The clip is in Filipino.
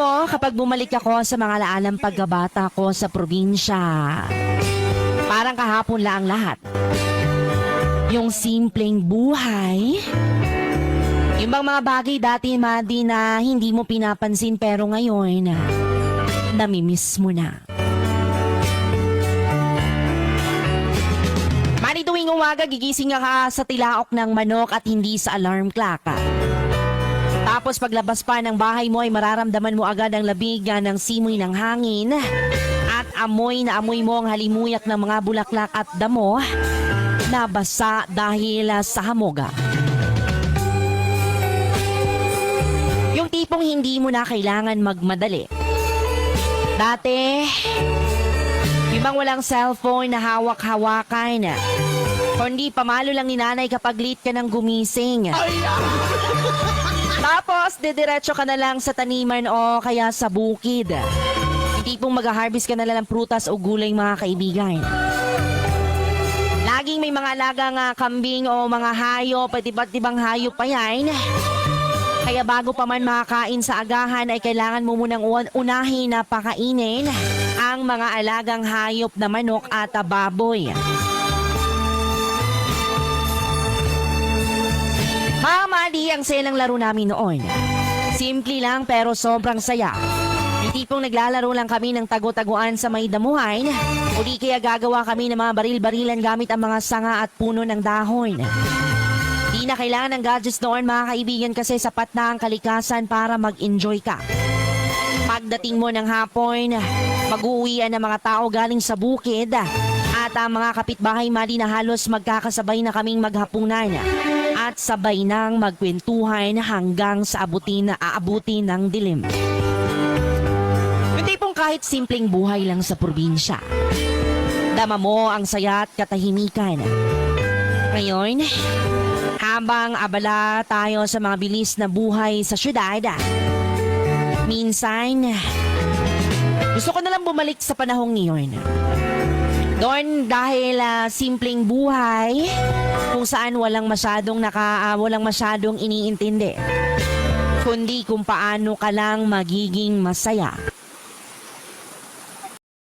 mo, kapag bumalik ako sa mga laalang pagkabata ko sa probinsya, parang kahapon lang lahat. Yung simpleng buhay, yung bang mga bagay dati, Madi, na hindi mo pinapansin pero ngayon, namimiss mo na. Madi, tuwing umaga, gigising ka sa tilaok ng manok at hindi sa alarm clock. Tapos paglabas pa ng bahay mo ay mararamdaman mo agad ang labig ng simoy ng hangin at amoy na amoy mo ang halimuyak ng mga bulaklak at damo na basa dahil sa hamoga. Yung tipong hindi mo na kailangan magmadali. Dati, yung bang walang cellphone na hawak-hawakan, kundi pamalo lang ni nanay kapag late ka ng gumising. Tapos, didiretso ka na lang sa taniman o kaya sa bukid. Hindi pong mag-harvest ka na lang ng prutas o gulay, mga kaibigan. Laging may mga alagang kambing o mga hayop, pati ba't ibang hayop pa yan. Kaya bago pa man makakain sa agahan ay kailangan mo munang unahin na pakainin ang mga alagang hayop na manok at baboy. Mali ang selang laro namin noon. Simple lang pero sobrang saya. Yung tipong naglalaro lang kami ng tago-taguan sa may damuhan o di kaya gagawa kami ng mga baril-barilan gamit ang mga sanga at puno ng dahon. Di na kailangan ng gadgets noon, mga kaibigan, kasi sapat na ang kalikasan para mag-enjoy ka. Pagdating mo ng hapon, mag-uuwian ng mga tao galing sa bukid at ang mga kapitbahay, Mali, na halos magkakasabay na kaming maghapunan at sabay nang magkwentuhan hanggang sa aabutin ng dilim. Yung tipong kahit simpleng buhay lang sa probinsya, dama mo ang saya at katahimikan. Ngayon, habang abala tayo sa mga bilis na buhay sa syudad, minsan, gusto ko na lang bumalik sa panahong niyon. Doon dahil simpleng buhay kung saan walang masyadong iniintindi, kundi kung paano ka lang magiging masaya